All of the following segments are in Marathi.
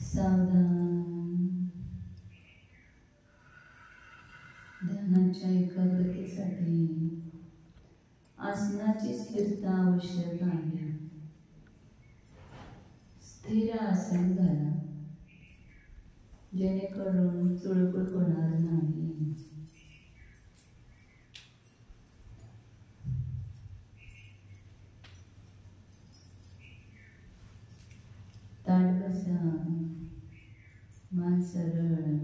सावधान. ध्यानाच्या एकाग्रतेसाठी आसनाची स्थिरता आवश्यक आहे. स्थिर आसन घाला जेणेकरून चुळबुळ होणार नाही. ताठ बसा, मान सरळ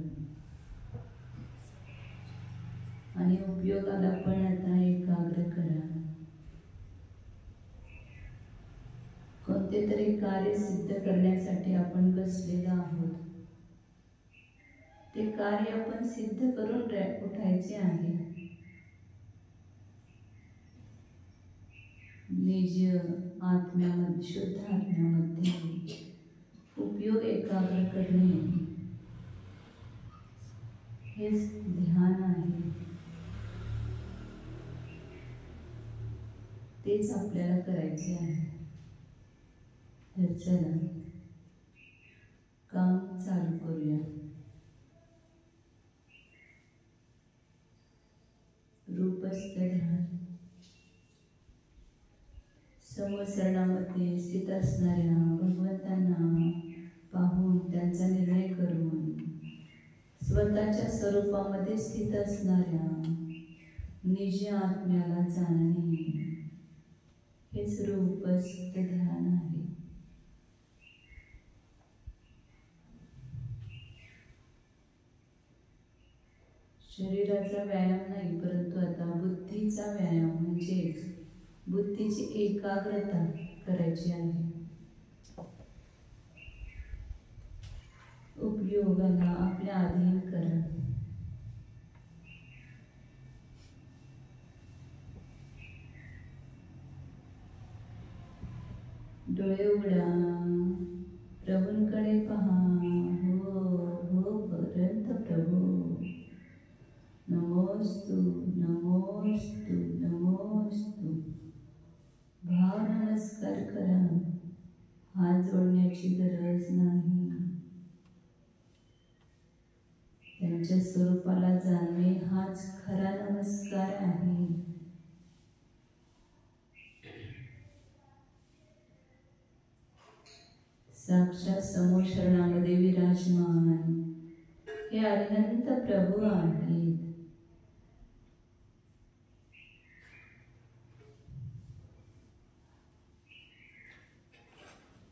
आणि उपयोगाला पण आता एकाग्र करा. कोणते तरी कार्य सिद्ध करण्यासाठी आपण बसलेलो आहोत. ते कार्य आपण सिद्ध करून उठायचे आहे. निज आत्म्यामध्ये, शुद्ध आत्म्यामध्ये उपयोग एकाग्र करणे हेच ध्यान आहे. तेच आपल्याला करायचे आहे. तर चला काम चालू करूया. रूपस्थ ध्यान. समसरणामध्ये स्थित असणाऱ्या भगवंतांना पाहून त्यांचा निर्णय करून स्वतःच्या स्वरूपामध्ये स्थित असणाऱ्या निज आत्म्याला जाणणे हेच रूपस्थ ध्यान आहे. शरीराचा व्यायाम नाही, परंतु आता बुद्धीचा व्यायाम म्हणजेच बुद्धीची एकाग्रता करायची आहे. उपयोगाला आपल्या अधीन करा. डोळे उघडा, प्रभूंकडे पहा. हो हो पर्यंत प्रभू. नमोस्तु नमोस्तु नमोस्तु. भाव नमस्कार करा. हात जोडण्याची गरज नाही. त्यांच्या स्वरूपाला जाणणे हाच खरा नमस्कार आहे. साक्षात समोर शरणामध्ये विराजमान हे अनंत प्रभू आहेत.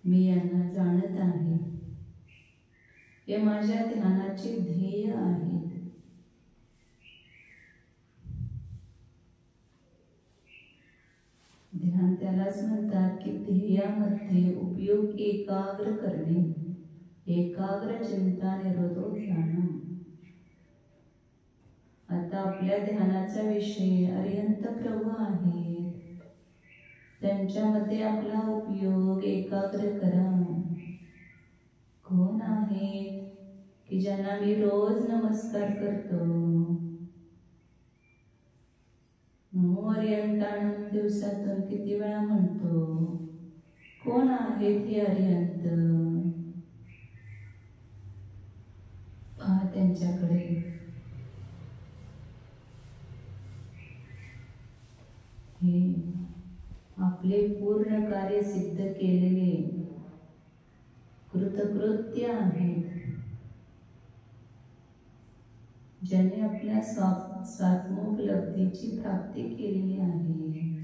मी यांना जाणत आहे. हे माझ्या ध्यानाचे ध्येय आहेत. ध्यान त्यालाच म्हणतात की ध्येयामध्ये उपयोग एकाग्र करणे. एकाग्र चिंता निरोधो ध्यानम. आता आपल्या ध्यानाचा विषय अरिहंत प्रभू आहेत. त्यांच्यामध्ये आपला उपयोग एकाग्र करा. कोण आहेत की ज्यांना मी रोज नमस्कार करतो? नमो अरिहंताणं दिवसातून किती वेळा म्हणतो? कोण आहेत हे अरिहंत? पहा त्यांच्याकडे. हे आपले पूर्ण कार्य सिद्ध केलेले कृतकृत्य आहेत. ज्याने आपल्या स्वात्मोपलब्धीची प्राप्ती केलेली आहे.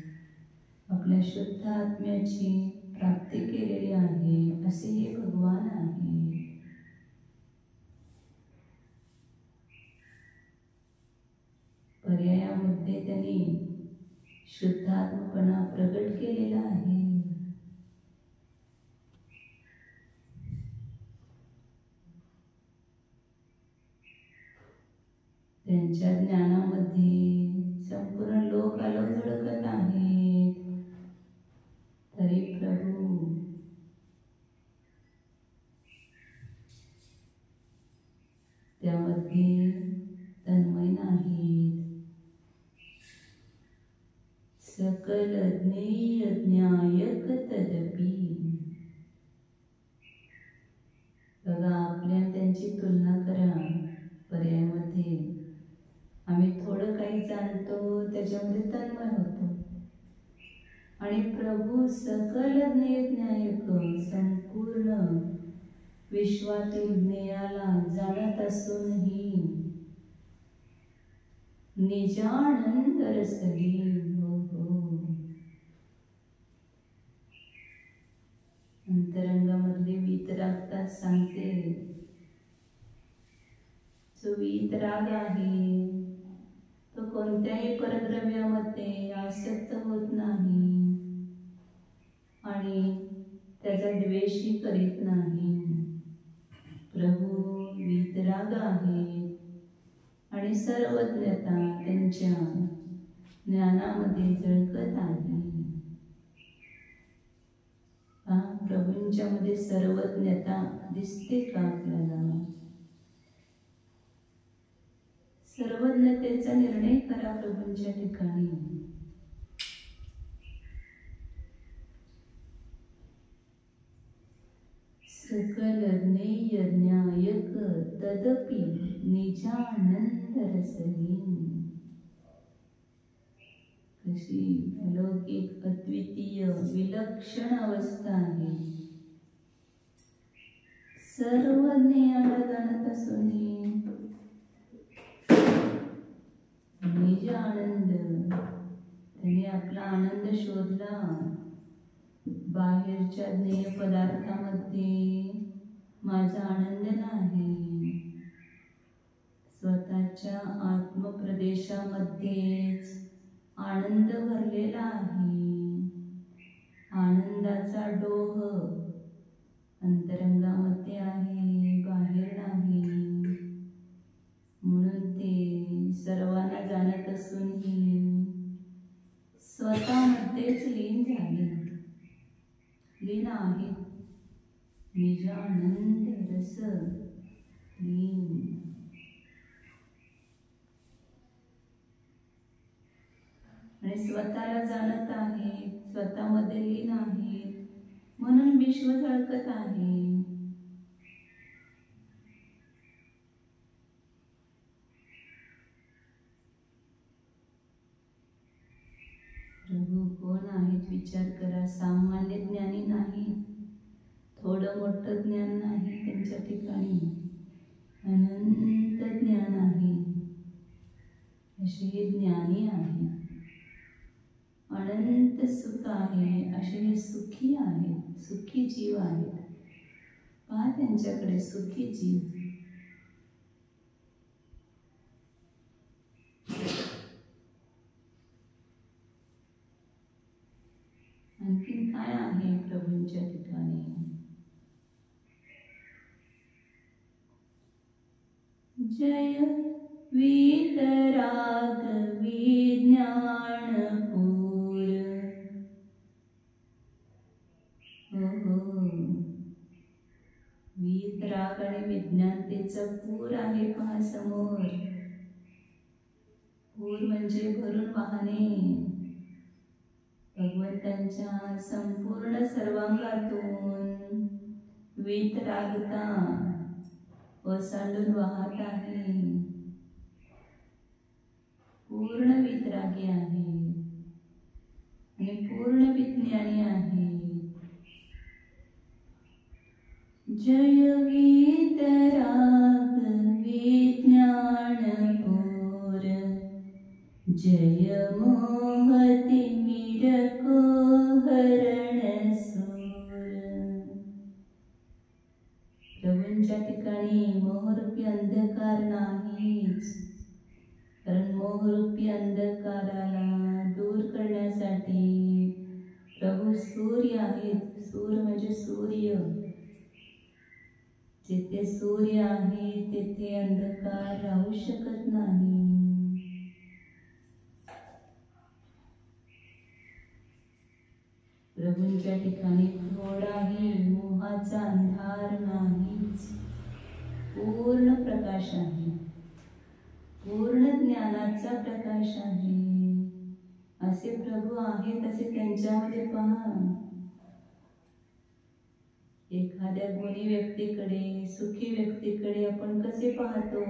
आपल्या शुद्ध आत्म्याची प्राप्ती केलेली आहे. असे हे भगवान आहे. पर्यायामध्ये त्यांनी शुद्ध आत्मपणा प्रगट केलेला आहे. त्यांच्या ज्ञानामध्ये संपूर्ण लोक आलो झळकत आहेत. तरी प्रभू त्यामध्ये तन्मय नाहीत. सकल ज्ञेय ज्ञायक तदपि. बघा, आपल्या त्यांची तुलना करा. पर्यायामध्ये आम्ही थोडं काही जाणतो, त्याच्यामध्ये तन्मय होतो. आणि प्रभू सकल ज्ञेय ज्ञायक, संपूर्ण विश्वातील ज्ञेयाला जाणत असूनही निजानंद रसली. अंतरंगामधले वीतरागतात सांगते, जो वीतराग आहे तो कोणत्याही परद्रव्यामध्ये आसक्त होत नाही आणि त्याचा द्वेषही करीत नाही. प्रभू वीतराग आहेत आणि सर्वज्ञता त्यांच्या ज्ञानामध्ये झळकत आहे. प्रभूंच्या मध्ये सर्वज्ञता दिसते का आपल्याला? सर्वज्ञतेचा निर्णय करा प्रभूंच्या ठिकाणी. सकल ज्ञेय ज्ञायक तदपि निजानंद रसली. कशी अलौकिक अद्वितीय विलक्षण अवस्था आहे. सर्व ज्ञेयाला जाणत असून निज आनंद, त्याने आपला आनंद शोधला बाहेरच्या ज्ञेय पदार्थामध्ये. माझा आनंद नाही, स्वतःच्या आत्मप्रदेशामध्येच आनंद भरलेला आहे. आनंदाचा डोह अंतरंगामध्ये आहे, बाहेर नाही. म्हणून ते सर्वांना जाणत असूनही स्वतःमध्येच लीन झाले, लीन आहे. निजानंद रस लीन. आणि स्वतःला जाणत आहे, स्वतःमध्ये लीन आहे, म्हणून विश्व झळकत आहे. प्रभू कोण आहेत विचार करा. सामान्य ज्ञानी नाही, थोडं मोठं ज्ञान नाही त्यांच्या ठिकाणी, अनंत ज्ञान आहे. असे हे ज्ञानी आहे. अनंत सुख आहे, असे हे सुखी आहेत, सुखी जीव आहेत. पहा त्यांच्याकडे, सुखी जीव. आणखीन काय आहे प्रभूंच्या ठिकाणी? जय वीतराग विज्ञान पूर. वीतराग आणि विज्ञानतेचा पूर आहे पहा समोर. पूर म्हणजे भरून वाहने. भगवंतांच्या संपूर्ण सर्वांगातून वीतरागता ओसांडून वाहत आहे. पूर्ण वीतरागी आहे आणि पूर्ण विज्ञानी आहे. जय वीतराग विज्ञान पूर. जय मोहति मिरको हरण सूर. प्रभूंच्या ठिकाणी मोहरूपी अंधकार नाहीच, कारण मोहरूपी अंधकाराला दूर करण्यासाठी प्रभू सूर्य आहेत. सूर्य म्हणजे सूर्य. जिथे सूर्य आहे तिथे अंधकार राहू शकत नाही. प्रभूंच्या ठिकाणी थोडाही मोहाचा अंधार नाहीच. पूर्ण प्रकाश आहे, पूर्ण ज्ञानाचा प्रकाश आहे. असे प्रभू आहेत असे त्यांच्यामध्ये पहा. एखाद्या गुणी व्यक्तीकडे, सुखी व्यक्तीकडे आपण कसे पाहतो,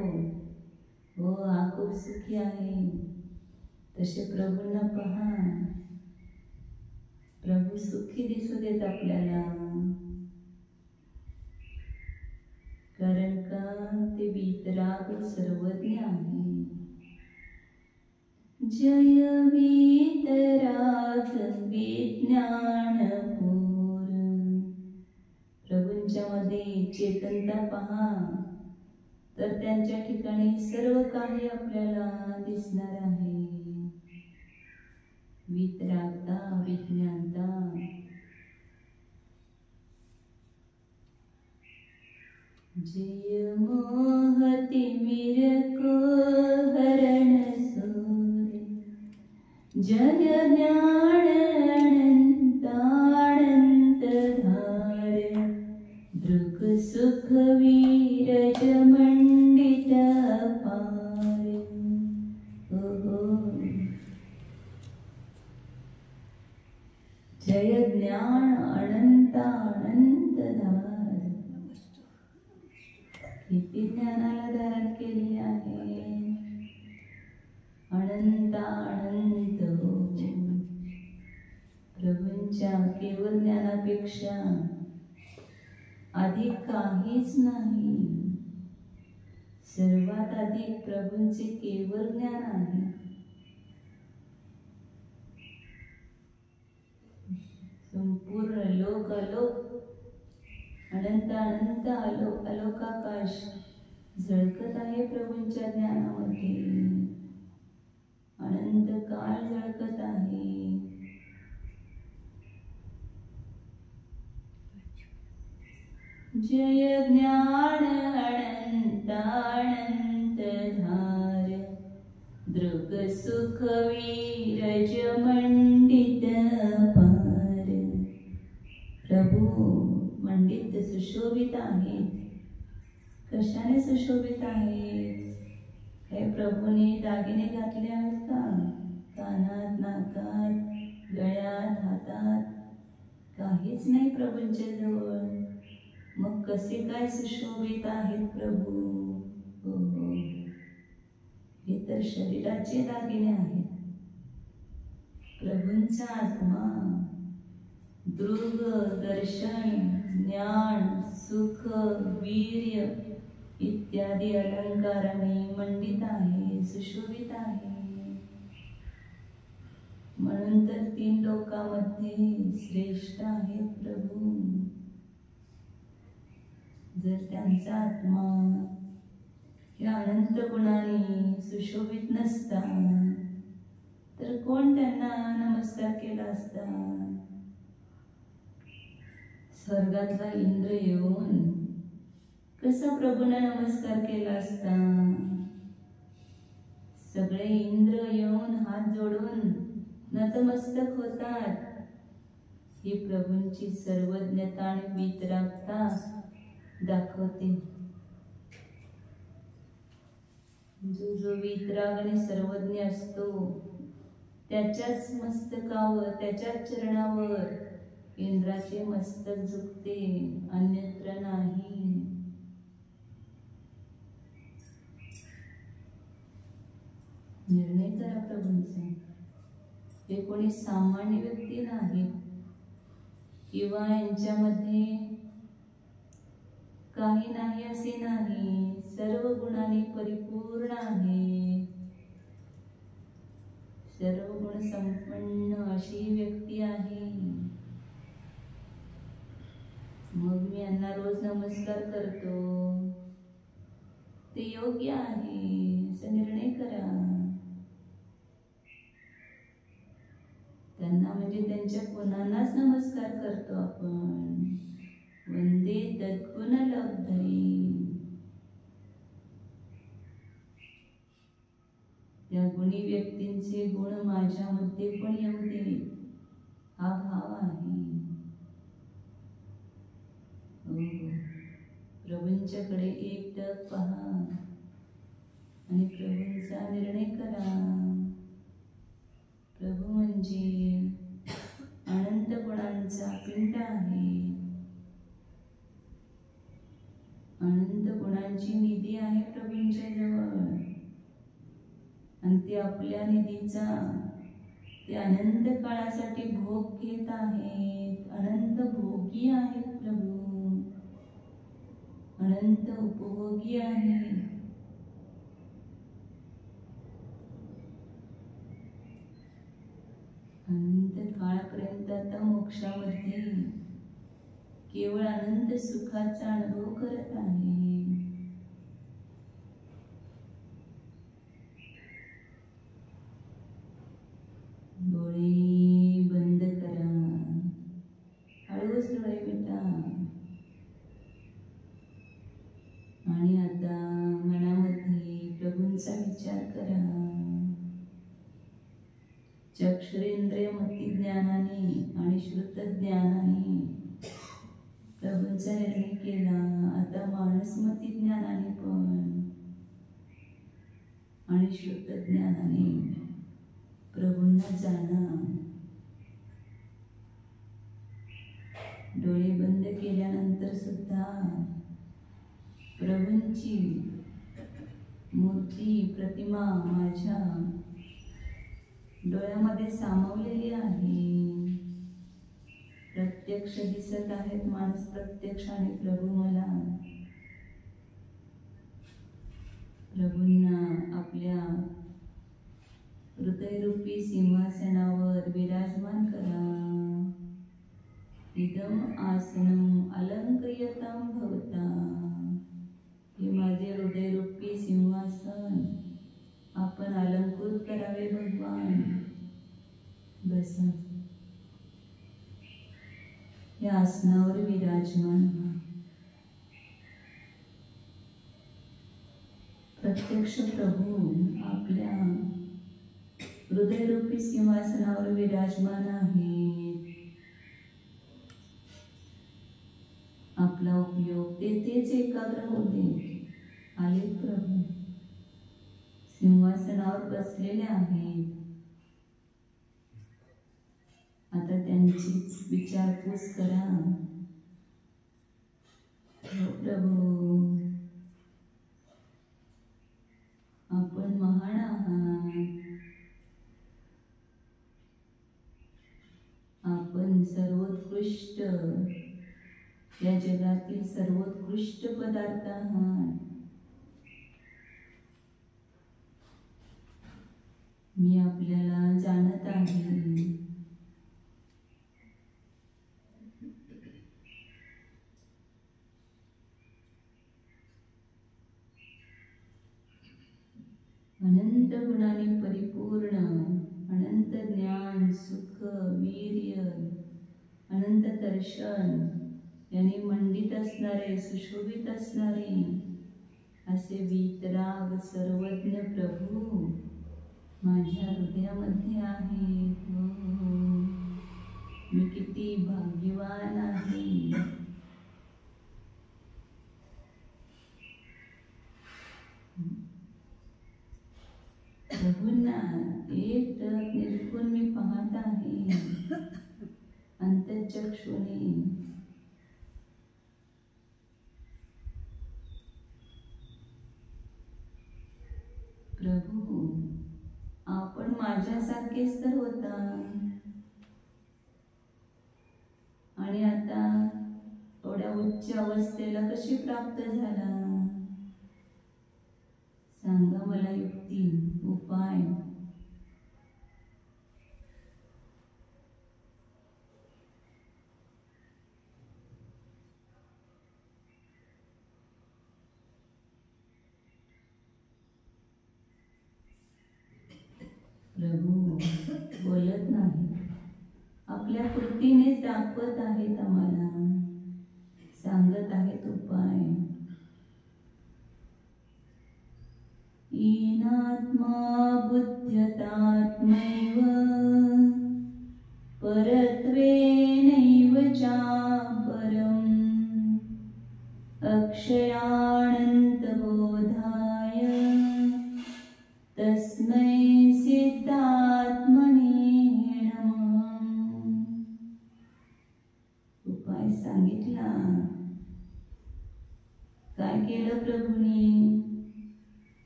हो हा खूप सुखी आहे, तसे प्रभूंना पहा. प्रभू सुखी दिसू देत आपल्याला, कारण का ते वीतराग सर्वज्ञ आहे. जय वीतराग विज्ञान पूर. प्रभूंच्या मध्ये चेतनता पहा, तर त्यांच्या ठिकाणी सर्व काही आपल्याला दिसणार आहे. वीतरागता, विज्ञानता. जय मोहति मिरको हरण सूर्य, जय ज्ञान अनंतानंत धार. दृक् सुख वीरज मंडित पार. जय ज्ञान अनंत धार. किती ज्ञानाला धारण केले आहे, अनंत अनंत. प्रभूंच्या केवळ ज्ञानापेक्षा अधिक काहीच नाही. सर्वात अधिक प्रभूंचे केवळ ज्ञान आहे. संपूर्ण लोक अलोक, अनंत अनंत अलोकाकाश झळकत आहे प्रभूंच्या ज्ञानामध्ये. अनंत काळ झळकत आहे. जय ज्ञान अनंत अनंत धार. दृग सुख वीरज मंडित पार. प्रभू मंडित सुशोभित आहेत. कशाने सुशोभित आहेत? काही प्रभूने दागिने घातले आहेत का? कानात, नाकात, गळ्यात, हातात काहीच नाही प्रभूंच्या जवळ. मग कसे काय सुशोभित आहेत प्रभू? हो, हे तर शरीराचे दागिने आहेत. प्रभूंचा आत्मा दृग, दर्शन, ज्ञान, सुख, वीर्य इत्यादी अलंकाराने मंडित आहे, सुशोभित आहे. म्हणून तर 3 लोकांमध्ये श्रेष्ठ आहेत प्रभू. जर त्यांचा आत्मा या अनंत गुणांनी सुशोभित नसता तर कोण त्यांना नमस्कार केला असता? स्वर्गातला इंद्र येऊन कसा प्रभूंना नमस्कार केला असता? सगळे इंद्र येऊन हात जोडून नतमस्तक होतात. ही प्रभूंची सर्वज्ञता आणि वीतरागता दाखवते. जो वीतराग आणि सर्वज्ञ असतो त्याच्याच मस्तकावर, त्याच्याच चरणावर इंद्राचे मस्तक झुकते, अन्यत्र नाही. निर्णय करा प्रभूंचा. हे कोणी सामान्य व्यक्ती नाही किंवा यांच्यामध्ये काही नाही असे नाही. सर्व गुणांनी परिपूर्ण आहे. सर्व गुण संपन्न अशी व्यक्ती आहे. मग मी यांना रोज नमस्कार करतो, ते योग्य आहे असा निर्णय करा. त्यांना म्हणजे त्यांच्या गुणांनाच नमस्कार करतो आपण. वंदे तद्गुण लब्धये. त्या गुणी व्यक्तींचे गुण माझ्यामध्ये पण येऊ दे, हा भाव आहे. प्रभूंच्याकडे एकटक पहा आणि प्रभूंचा निर्णय करा. प्रभू म्हणजे अनंत गुणांचा पिंड आहे. अनंत गुणांची निधी आहे प्रभूंच्या जवळ, आणि ते आपल्या निधीचा ते अनंत काळासाठी भोग घेत आहेत. अनंत भोगी आहेत प्रभू, अनंत उपभोगी आहेत. अनंत काळापर्यंत आता मोक्षामध्ये केवळ अनंत सुखाचा अनुभव करत आहे. डोळे बंद करा, हळूच डोळे मिटा, आणि आता मनामध्ये प्रभूंचा विचार करा. चक्षुरेंद्रिय मती ज्ञानाने आणि श्रुत ज्ञानाने प्रभूंचा निर्णय केला. आता मानसमती ज्ञानाने पण आणि श्रुत ज्ञानाने प्रभूंना जाणा. डोळे बंद केल्यानंतर सुद्धा प्रभूंची मूर्ती प्रतिमा माझ्या डोळ्यामध्ये सामावलेली आहे. प्रत्यक्ष दिसत आहेत माणूस प्रत्यक्ष, आणि प्रभू मला प्रभूंना आपल्या हृदयरूपी सिंहासनावर विराजमान करा. इदम आसनम अलंकृयतां भवता. हे माझे हृदयरूपी सिंहासन आपण अलंकृत करावे भगवान. बसा, या आसनावर विराजमान व्हा. प्रत्यक्ष प्रभू आपल्या हृदयरूपी सिंहासनावर विराजमान आहेत. आपला उपयोग तेथेच एकाग्र होऊ दे. आले प्रभू सिंहासनावर बसलेले आहेत. आता त्यांचीच विचारपूस करा. हो प्रभू, आपण महान आहात. आपण सर्वोत्कृष्ट, या जगातील सर्वोत्कृष्ट पदार्थ आहात. मी आपल्याला जाणत आहे. अनंत गुणाने परिपूर्ण, अनंत ज्ञान, सुख, वीर्य, अनंत दर्शन यांनी मंडित असणारे, सुशोभित असणारे असे वीतराग सर्वज्ञ प्रभू माझ्या हृदयामध्ये आहेत. मी किती भाग्यवान आहे. प्रभूंना एक टक निरखून मी पाहत आहे अंतःचक्षुने. प्रभू, आपण माझ्यासारखेच तर होता, आणि आता थोड्या उच्च अवस्थेला कशी प्राप्त झाला? सांगा मला युक्ती, उपाय. प्रभू बोलत नाही, आपल्या कृतीने दाखवत आहेत आम्हाला, सांगत आहेत उपाय. ईनात्मा बुद्ध्यतात्मैव परत्वेनैव चापरम् अक्षयानन्तबोधाय तस्मै सिद्धात्मने सांगितला. काय केलं प्रभूंनी?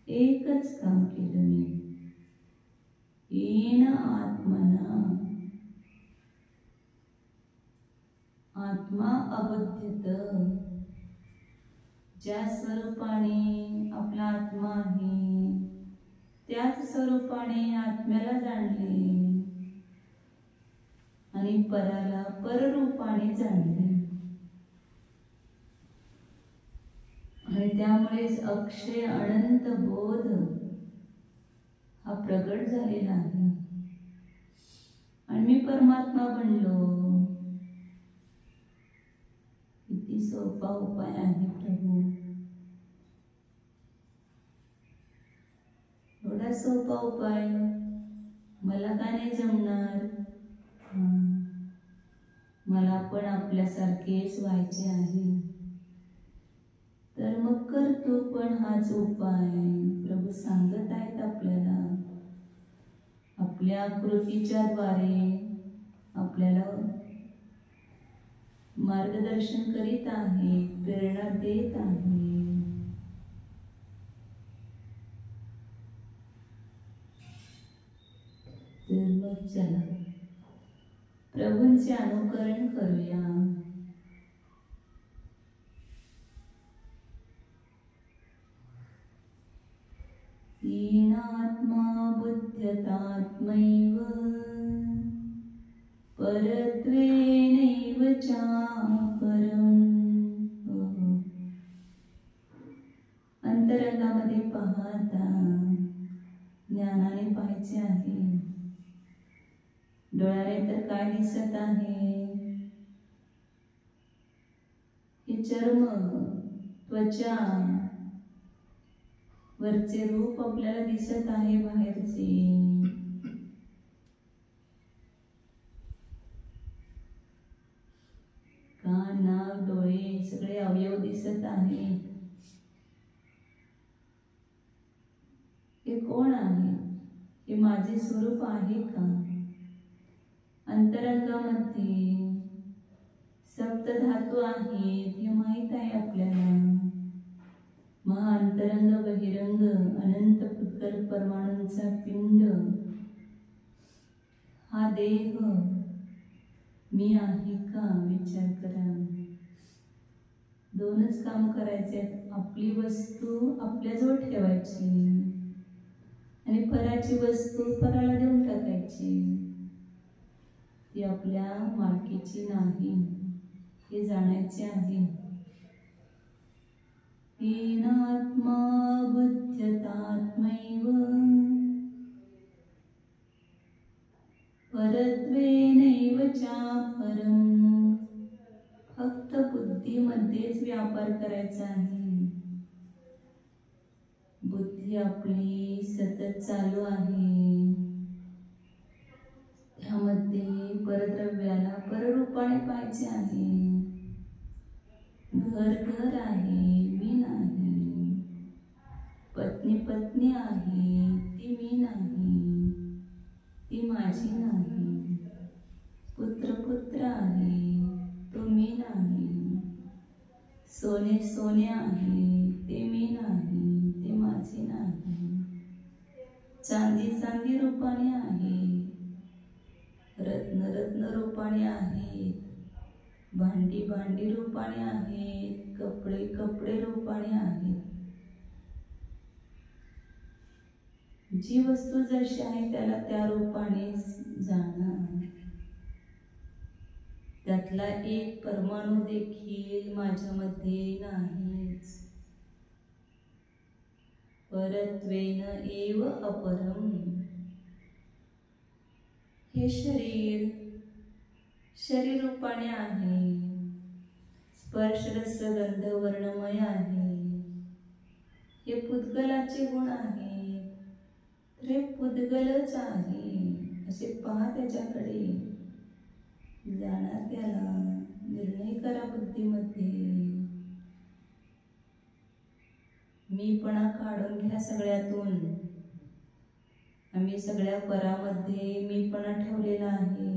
एकच काम केलं मी. येन आत्मना आत्मा अबुध्यत. ज्या स्वरूपाने आपला आत्मा आहे त्याच स्वरूपाने आत्म्याला जाणले आणि पराला पररूपाने जाणले. आणि त्यामुळेच अक्षय अनंत बोध हा प्रगट झालेला आहे. आणि मी परमात्मा बनलो. किती सोपा उपाय आहे प्रभू. एवढा सोपा उपाय मला का नाही जमणार? मला पण आपल्यासारखेच व्हायचे आहे. तर मग करतो पण हाच उपाय. प्रभू सांगत आहेत आपल्याला. आपल्या कृतीच्या द्वारे आपल्याला मार्गदर्शन करीत आहे, प्रेरणा देत आहे. तर मग चला प्रभूंचे अनुकरण करूया. येनात्मा बुध्यतात्मैव परत्वेनैव चापरम्. अंतरंगामध्ये पाहता ज्ञानाने पाहायचे आहे. डोळ्याने तर काय दिसत आहे? हे चर्म, त्वचा, वरचे रूप आपल्याला दिसत आहे बाहेरचे. कान, नाक, डोळे सगळे अवयव दिसत आहेत. हे कोण आहे? हे माझे स्वरूप आहे का? अंतरंगामध्ये सप्तधातू आहेत हे माहित आहे आपल्याला. महाअंतरंग, बहिरंग, अनंत पुद्गल परमाणूंचा पिंड हा देह मी आहे का? विचार करा. दोनच काम करायचे आहेत. आपली वस्तू आपल्याजवळ ठेवायची आणि पराची वस्तू पराला देऊन टाकायची. ती आपल्या मालकीची नाही हे जाणायचे आहे. येनात्मा बुध्यतात्मैव परत्वेनैव चापरम्. फक्त बुद्धीमध्येच व्यापार करायचा आहे. बुद्धी आपली सतत चालू आहे. त्यामध्ये परद्रव्याला पररूपाने पाहायचे आहे. घर घर आहे, मी नाही. पत्नी पत्नी आहे, ती मी नाही, ती माझी नाही. पुत्र पुत्र आहे, तो मी नाही. सोने सोने आहे, ते मी नाही, ते माझे नाही. चांदी चांदी रूपाने आहे, रत्न रत्न रूपाने आहेत. भांडी भांडी रूपाने आहेत, कपडे कपडे रूपाने आहेत. जी वस्तू जशी आहे त्याला त्या रूपानेच जाणं. त्यातला एक परमाणू देखील माझ्यामध्ये नाहीच. परत्वेन एव अपरम. हे शरीर शरीर रूपाने आहे. स्पर्श रस गंध वर्णमय आहे. हे पुद्गलाचे गुण आहे. तर हे पुद्गलच आहे असे पहा. त्याच्याकडे जाणार. त्याला निर्णय करा बुद्धीमध्ये. मीपणा काढून घ्या सगळ्यातून. आम्ही सगळ्या परामध्ये मीपणा ठेवलेला आहे.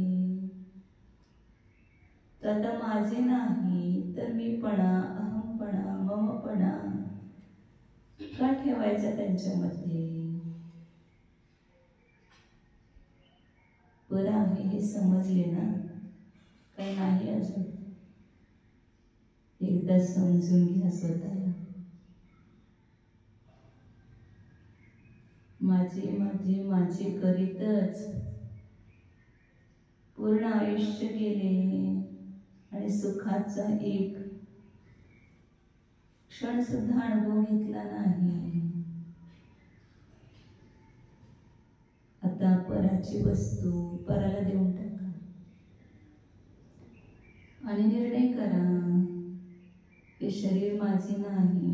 तर आता माझे नाही तर मीपणा, अहमपणा, ममपणा का ठेवायचा त्यांच्यामध्ये? बरं आहे हे समजले ना? काही नाही अजून? एकदा समजून घ्या स्वतःला. माझे माझे माझे करीतच पूर्ण आयुष्य गेले आणि सुखाचा एक क्षण सुद्धा अनुभव घेतला नाही. आता पराची वस्तू पराला देऊन टाका आणि निर्णय करा, हे शरीर माझे नाही.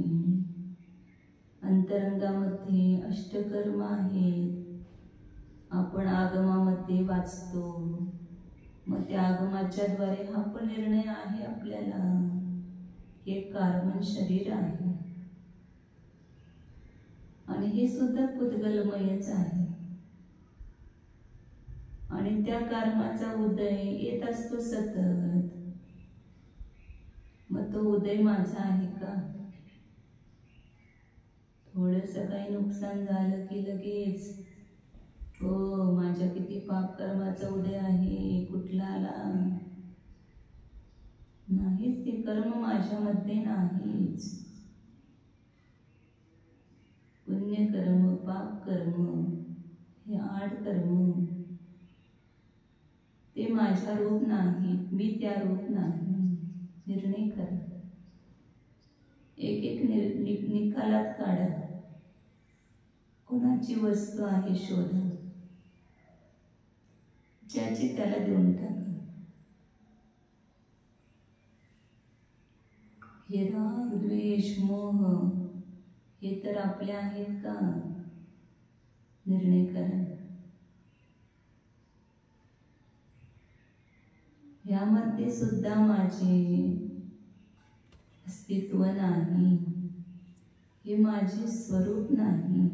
अंतरंगामध्ये अष्टकर्म आहेत. आपण आगमामध्ये वाचतो, मग त्या आगमाच्या द्वारे हा पण निर्णय आहे आपल्याला. हे कार्बन शरीर आहे आणि हे सुद्धा पुद्गलमयच आहे. आणि त्या कर्माचा उदय येत असतो सतत. मग तो उदय माझा आहे का? थोडंसं काही नुकसान झालं की लगेच हो माझ्या किती पाप कर्माचा उदय आहे, कुठला आला? नाहीच, ते कर्म माझ्यामध्ये नाहीच. पुण्य कर्म, पाप कर्म, हे 8 कर्म ते माझ्या रूप नाही, मी त्या रूप नाही. निर्णय करा, एक एक निकालात काढा. कोणाची वस्तू आहे शोधा, ज्याची त्याला देऊन टाका. हे राग, द्वेष, मोह हे तर आपले आहेत का? निर्णय करा. यामध्ये सुद्धा माझे अस्तित्व नाही, हे माझे स्वरूप नाही.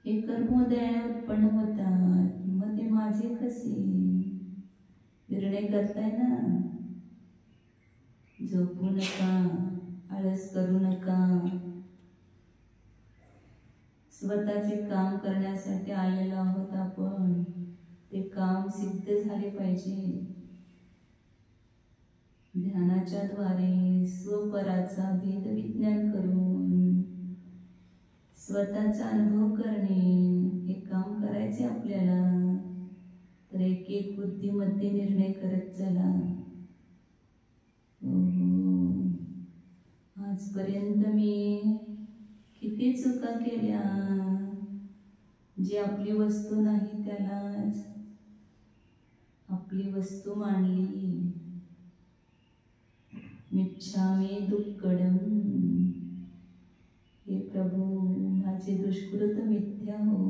हे कर्मोदयाने उत्पन्न होतात, मग ते माझे कसे? निर्णय करताय ना? झोपू नका, आळस करू नका. स्वतःचे काम करण्यासाठी आलेलो आहोत आपण. ते काम सिद्ध झाले पाहिजे. ध्यानाच्या द्वारे स्वपराचा भेद विज्ञान करून स्वतःचा अनुभव करणे, हे काम करायचे आपल्याला. तर एक एक बुद्धीमध्ये निर्णय करत चला. आजपर्यंत मी किती चुका केल्या, जी आपली वस्तू नाही त्यालाच आपली वस्तू मानली. मिच्छामी दुक्कडम, हे प्रभू माझे दुष्कृत मिथ्या हो.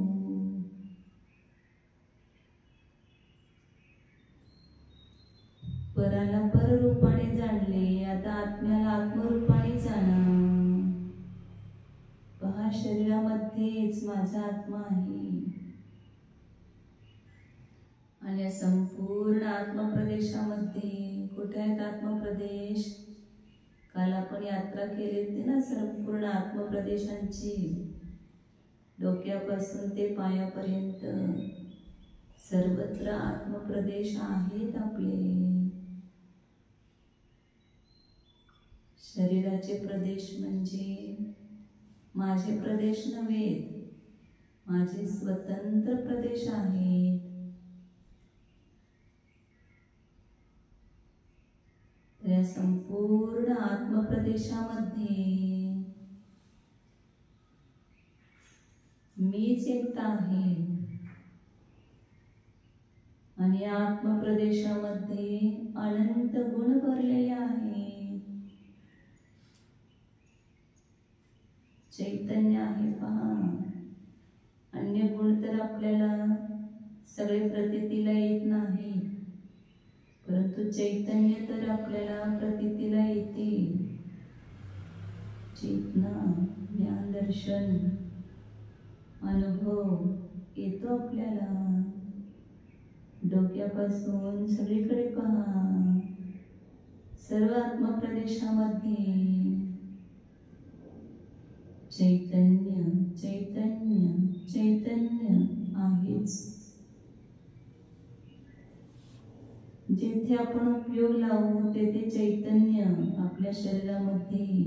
पराला पररूपाने जाणले, आता आत्म्याला आत्मरूपाने जाणा. पहा, शरीरामध्येच माझा आत्मा आहे आणि या संपूर्ण आत्मप्रदेशामध्ये कुठे आहेत आत्मप्रदेश? काल आपण यात्रा केली होती ना संपूर्ण आत्मप्रदेशांची. डोक्यापासून ते पायापर्यंत सर्वत्र आत्मप्रदेश आहेत आपले. शरीराचे प्रदेश म्हणजे माझे प्रदेश नव्हेत, माझे स्वतंत्र प्रदेश आहेत. या संपूर्ण आत्मप्रदेशामध्ये मीच एकटा आहे आणि या आत्मप्रदेशामध्ये अनंत गुण भरलेले आहेत. चैतन्य आहे पहा. अन्य गुण तर आपल्याला सगळे प्रतीतीला येत नाही, परंतु चैतन्य तर आपल्याला प्रतीतीला येते. चेतना, ज्ञान, दर्शन, अनुभव येतो आपल्याला. डोक्यापासून सगळीकडे पहा, सर्व आत्मप्रदेशामध्ये चैतन्य चैतन्य चैतन्य आहेच. जेथे आपण उपयोग लावू तेथे चैतन्य आपल्या शरीरामध्ये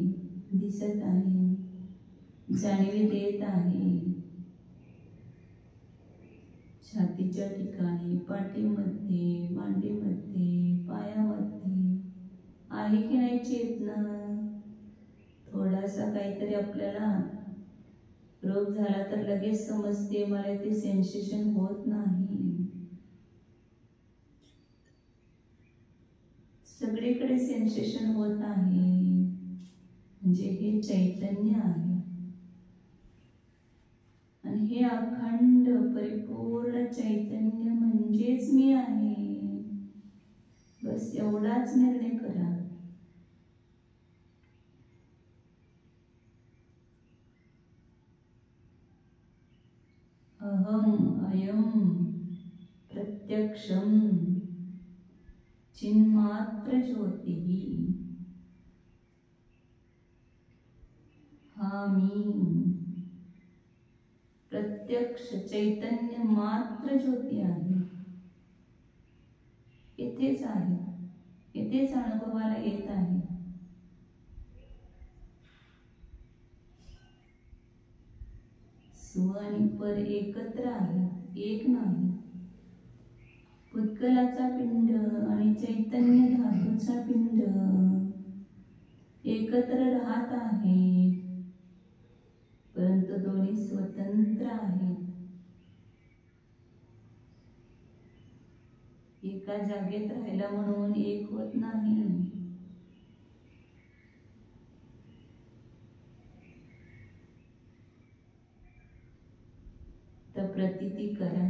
दिसत आहे, जाणीवी देत आहे. छातीच्या ठिकाणी, पाठीमध्ये, मांडीमध्ये, पायामध्ये आहे की नाही चेतना? थोडासा काहीतरी आपल्याला रोग झाला तर लगेच समजते, मला ते सेन्सेशन होत नाही. सगळीकडे सेन्सेशन होत आहे, म्हणजे हे चैतन्य आहे. आणि हे अखंड परिपूर्ण चैतन्य म्हणजेच मी आहे. बस एवढाच निर्णय करा. अहम अयम प्रत्यक्षम चिन्मात्र ज्योतिः. हा मी प्रत्यक्ष चैतन्य मात्र ज्योती आहे. इथेच आहे, इथेच अनुभवाला येत आहे. स्व आणि पर एकत्र आहेत, एक नाही. भूतगलाचा पिंड आणि चैतन्य धातूचा पिंड एकत्र राहत आहेत, परंतु दोन्ही स्वतंत्र आहेत. एका जागेत राहिला म्हणून एक होत नाही. तर प्रतीती करा.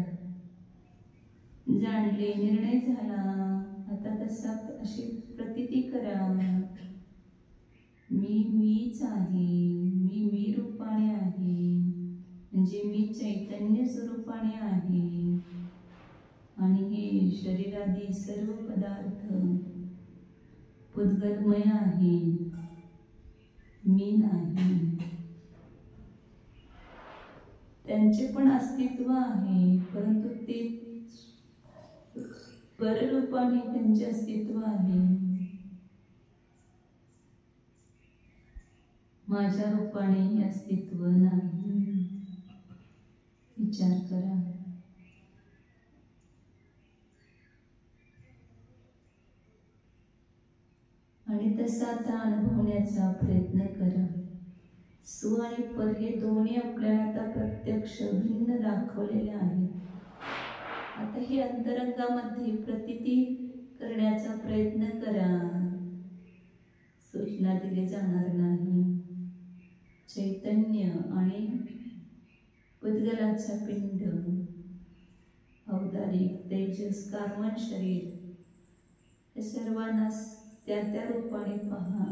जाणले, निर्णय झाला, आता तसा अशी प्रतीती करा. मी मीच आहे, मी रूपाने आहे, म्हणजे मी चैतन्य स्वरूपाने आहे. आणि हे शरीरादी सर्व पदार्थ भूतगलमय आहे, मी नाही. त्यांचे पण अस्तित्व आहे, परंतु ते पररूपाने त्यांचे अस्तित्व आहे. माझ्या रूपाने हे अस्तित्व नाही. विचार करा. आणि तसा आता अनुभवण्याचा प्रयत्न करा. स्व आणि पर हे दोन्ही आपल्याला आता प्रत्यक्ष भिन्न दाखवलेले आहेत. आता हे अंतरंगामध्ये प्रतीती करण्याचा प्रयत्न करा. सूचना दिली जाणार नाही. चैतन्य आणि भूतगलाचा पिंड, औदारिक, तेजस, कार्मन शरीर, हे सर्वांना त्या त्या रूपाने पहा.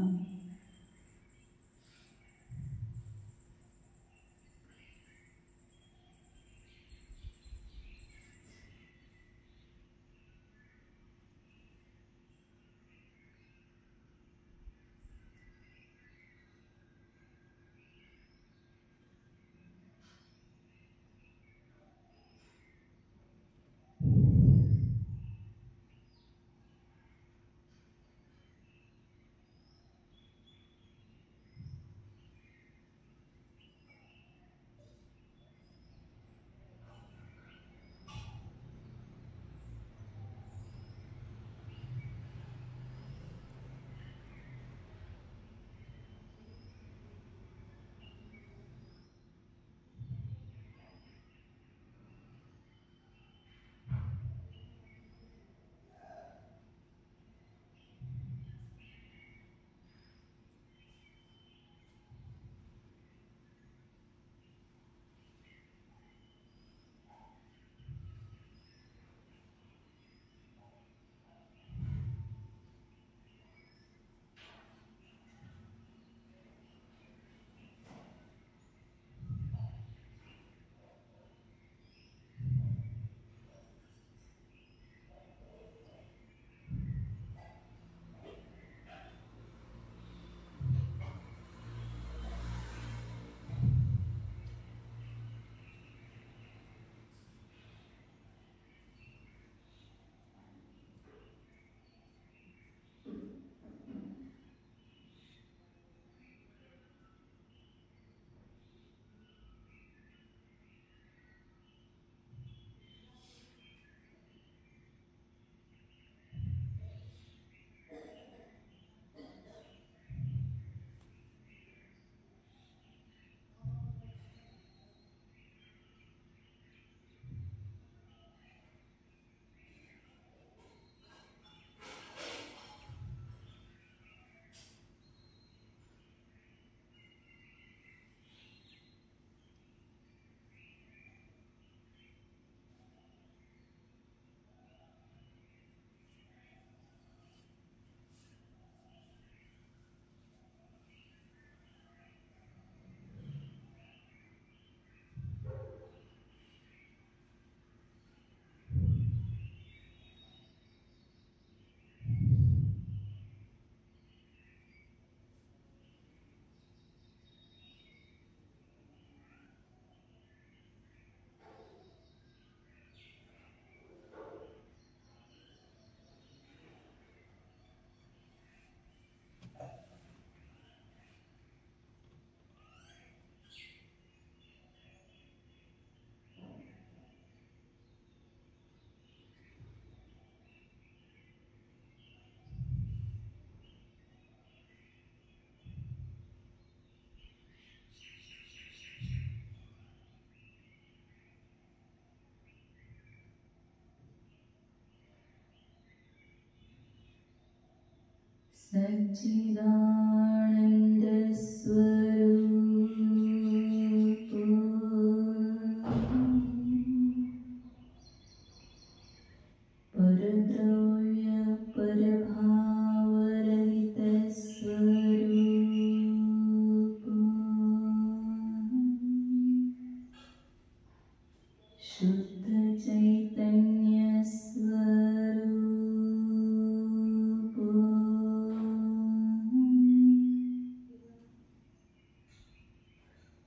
सच्चिदानंद स्वरूप परद्रव्य परभावरहित स्वरूप शुद्ध चैतन्य स्वरूप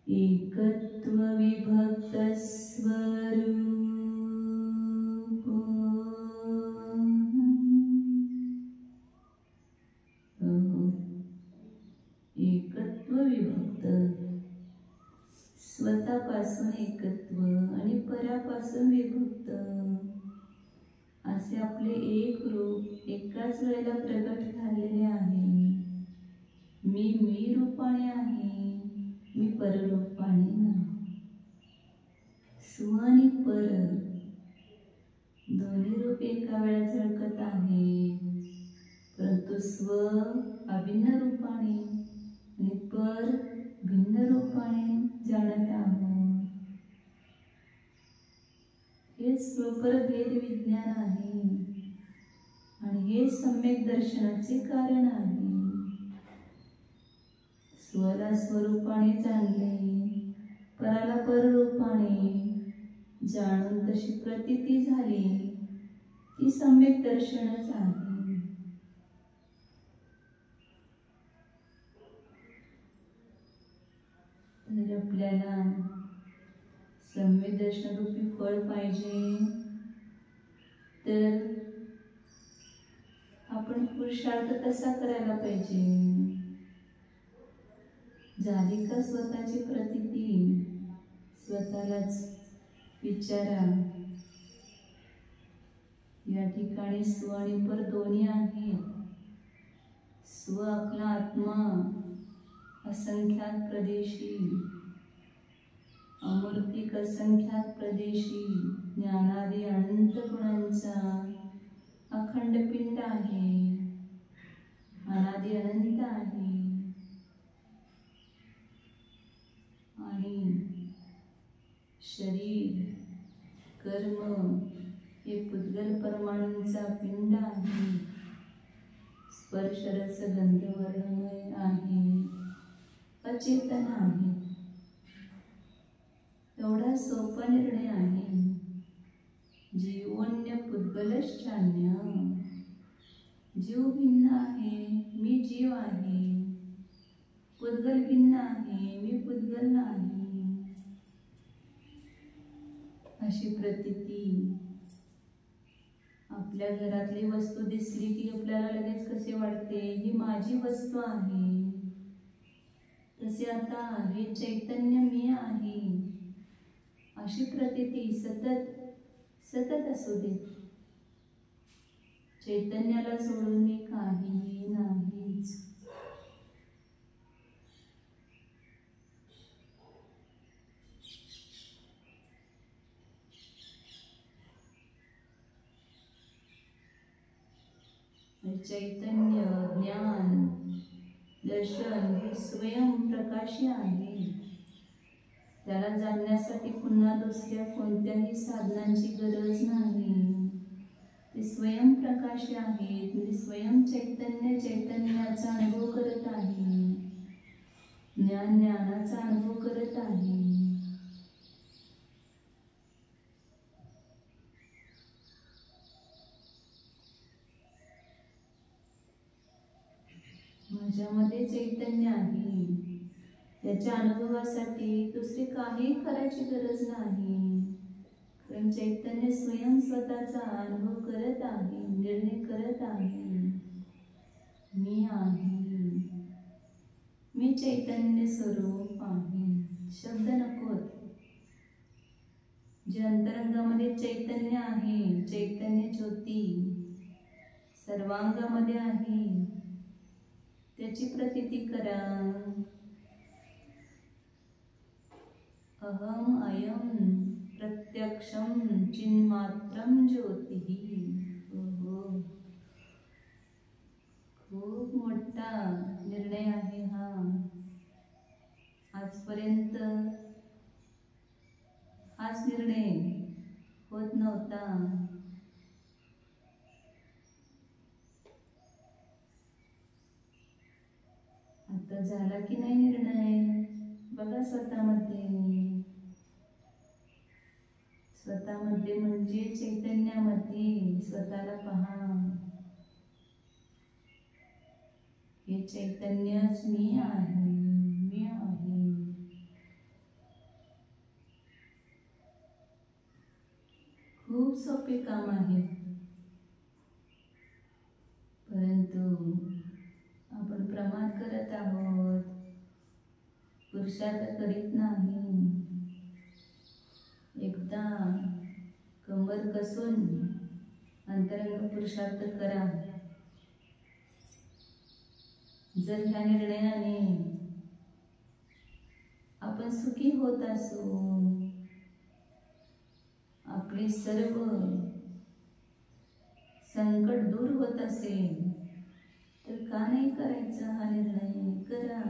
एकत्व विभक्त स्वरूप एकत्व विभक्त स्वतःपासून एकत्व आणि परापासून विभक्त असे आपले एक रूप एकाच वेळेला प्रगट झालेले आहे. मी रूपाने आहे, मी पररूपाने नाही. स्व आणि पर दोन्ही रूप एका वेळा झळकत आहे, परंतु स्व अभिन्न रूपाने आणि पर भिन्न रूपाने जाणत आहोत. हे स्वपर भेद विज्ञान आहे आणि हे सम्यक दर्शनाचे कारण आहे. स्वला स्वरूपाने जाणले, पराला पररूपाने जाणून तशी प्रतीती झाली, ती सम्यक दर्शनच आहे. जर आपल्याला सम्यक दर्शनरूपी फळ पाहिजे तर आपण पुरुषार्थ कसा करायला पाहिजे? झाली का स्वतःची प्रतीती? स्वतःलाच विचारा. या ठिकाणी स्व आणि पर दोन्ही आहेत. स्व आपला आत्मा असंख्यात प्रदेशी, अमूर्तिक असंख्यात प्रदेशी ज्ञानादी अनंत गुणांचा अखंड पिंड आहे, अनादि अनंत आहे. आणि शरीर कर्म हे पुद्गल परमाणूंचा पिंड आहे. स्पर्श रस गंध वर्णमय आहे, अचेतन आहे. एवढा सोपा निर्णय आहे. जीवोन्य पुद्गलश्चान्य. जीव भिन्न आहे, मी जीव आहे. पुद्गल भिन्न आहे, मी पुद्गल नाही. अशी प्रतीती. आपल्या घरातली वस्तू दिसली की आपल्याला लगेच कसे वाटते? ही माझी वस्तू आहे. तसे आता हे चैतन्य मी आहे अशी प्रतीती सतत सतत असू दे. चैतन्याला सोडून मी काहीही नाहीच. चैतन्य ज्ञान दर्शन हे स्वयं प्रकाशी आहे. त्याला जाणण्यासाठी पुन्हा दुसऱ्या कोणत्याही साधनांची गरज नाही. ते स्वयं प्रकाशी आहेत. म्हणजे स्वयं चैतन्य चैतन्याचा अनुभव करत आहे, ज्ञान ज्ञानाचा अनुभव करत आहे. माझ्यामध्ये चैतन्य आहे. त्याच्या अनुभवासाठी दुसरे काही करायची गरज नाही. कारण चैतन्य स्वयं स्वतःचा अनुभव करत आहे, निर्णय करत आहे. मी आहे, मी चैतन्य स्वरूप आहे. शब्द नकोत. जे अंतरंगामध्ये चैतन्य आहे, चैतन्य ज्योती सर्वांगामध्ये आहे, त्याची प्रतीती करा. अहम अयम प्रत्यक्षम चिन्मात्रम ज्योतिः. खूप मोठे होता. आता झाला की नाही निर्णय बघा स्वतःमध्ये. स्वतःमध्ये म्हणजे चैतन्यामध्ये स्वतःला पहा. हे चैतन्यच मी आहे, मी आहे. खूप सोपे काम आहे, परंतु आपण प्रमाद करत आहोत, पुरुषार्थ करीत नाही. एकदा कंबर कसून अंतरंग पुरुषार्थ करा. जर ह्या निर्णयाने आपण सुखी होत असू, आपले सर्व संकट दूर होत असेल, तर का नाही करायचा हा निर्णय? करा,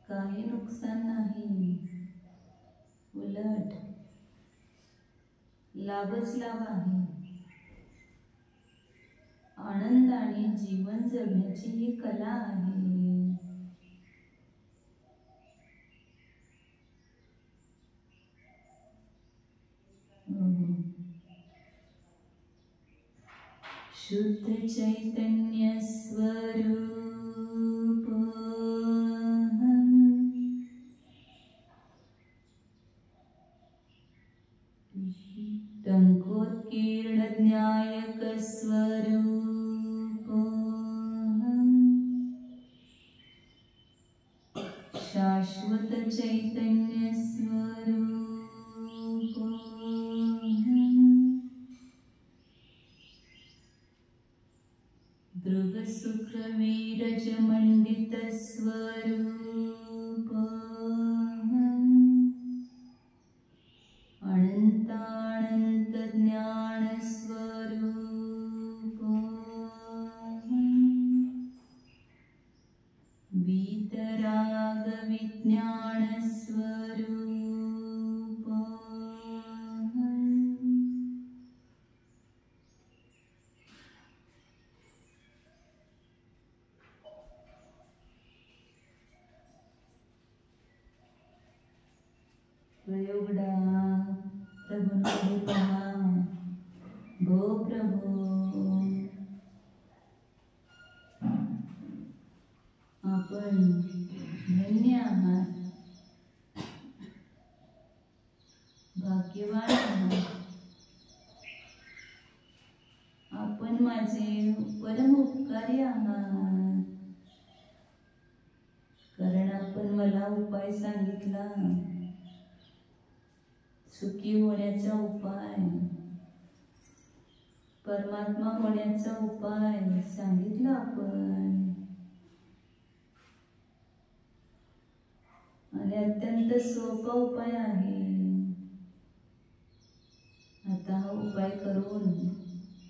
काही नुकसान नाही, उलट लाभच लाभ आहे. आनंदाने जीवन जगण्याची ही कला आहे. शुद्ध चैतन्य स्वरूप टंकोत्कीर्ण ज्ञायक स्वरूप शाश्वत चैतन्य स्वरूप ध्रुव सुख वीरज मंडित स्वरूप अनंतानंत ज्ञान स्वरूप वीतराग विज्ञान स्वरूप प्रयोगडा प्रभूंकडे पहा. गो प्रभू, आपण धन्य आहात, भाग्यवान आहात. आपण माझे परम उपकारी आहात, कारण आपण मला उपाय सांगितला, सुखी होण्याचा उपाय, परमात्मा होण्याचा उपाय सांगितला आपण. आणि अत्यंत सोपा उपाय आहे. आता हा उपाय करून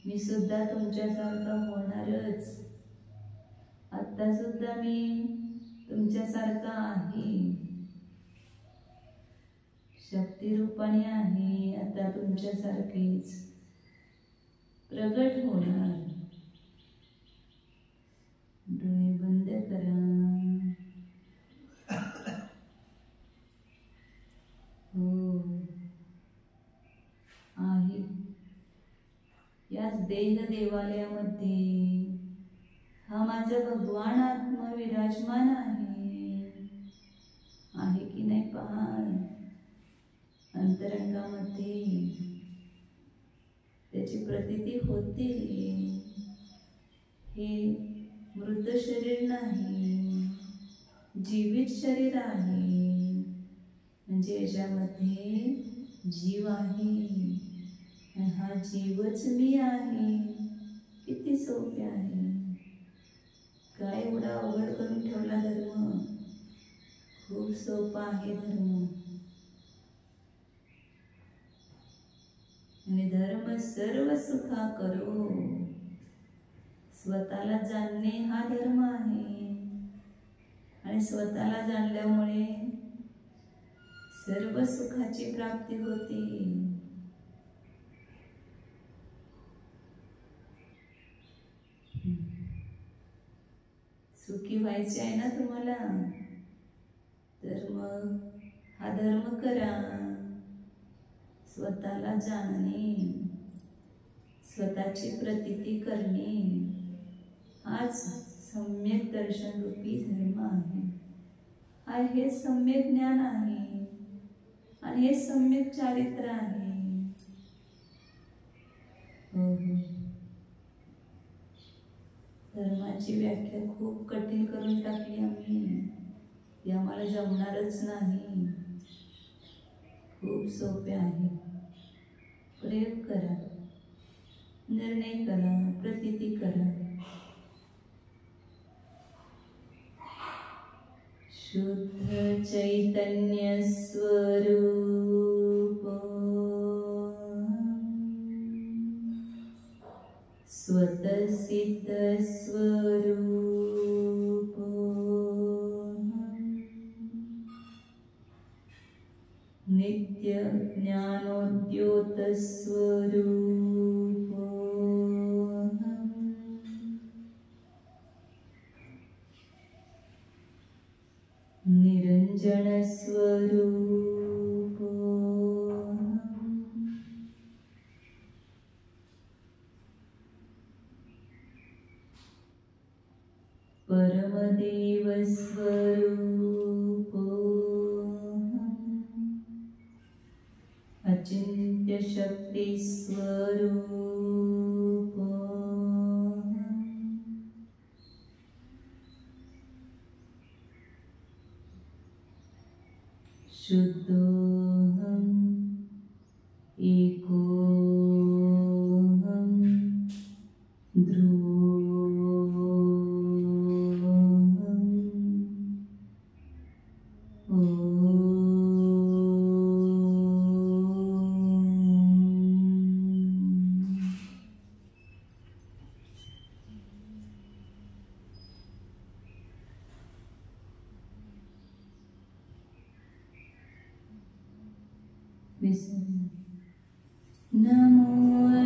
मी सुद्धा तुमच्यासारखा होणारच. आता सुद्धा मी तुमच्यासारखा आहे, शक्ती रूपाने आहे. आता तुमच्यासारखेच प्रगट होणार. डोळे बंद करा. हो आहे, याच देह देवालयामध्ये हा माझा भगवान आत्मा विराजमान आहे की नाही पहा. अंतरंगामध्ये त्याची प्रतीती होते. हे मृत शरीर नाही, जीवित शरीर आहे. म्हणजे याच्यामध्ये जीव आहे, हा जीवच मी आहे. किती सोपे आहे. काय एवढा अवघड करून ठेवला धर्म? खूप सोपा आहे धर्म. आणि धर्म सर्व सुखा करो. स्वतःला जाणणे हा धर्म आहे. आणि स्वतःला जाणल्यामुळे सर्व सुखाची प्राप्ती होते. सुखी व्हायचे आहे ना तुम्हाला, तर मग हा धर्म करा. स्वतःला जाणणे, स्वतःची प्रतीती करणे, हाच सम्यक दर्शन रूपी धर्म आहे. हा हे सम्यक ज्ञान आहे आणि हे सम्यक चारित्र्य आहे. धर्माची व्याख्या खूप कठीण करून टाकली आम्ही, ती आम्हाला जमणारच नाही. खूप सोपे आहे. प्रयोग करा, निर्णय करा, प्रतीती करा. शुद्ध चैतन्य स्वरूप स्वतःसिद्ध स्वरूप नित्य ज्ञानोद्योत स्वरूप निरंजन स्वरूप परमदेव स्वरूप अचिंत्य शक्ति स्वरूप शुद्धोहम एकोहम ध्रुवोहम नमो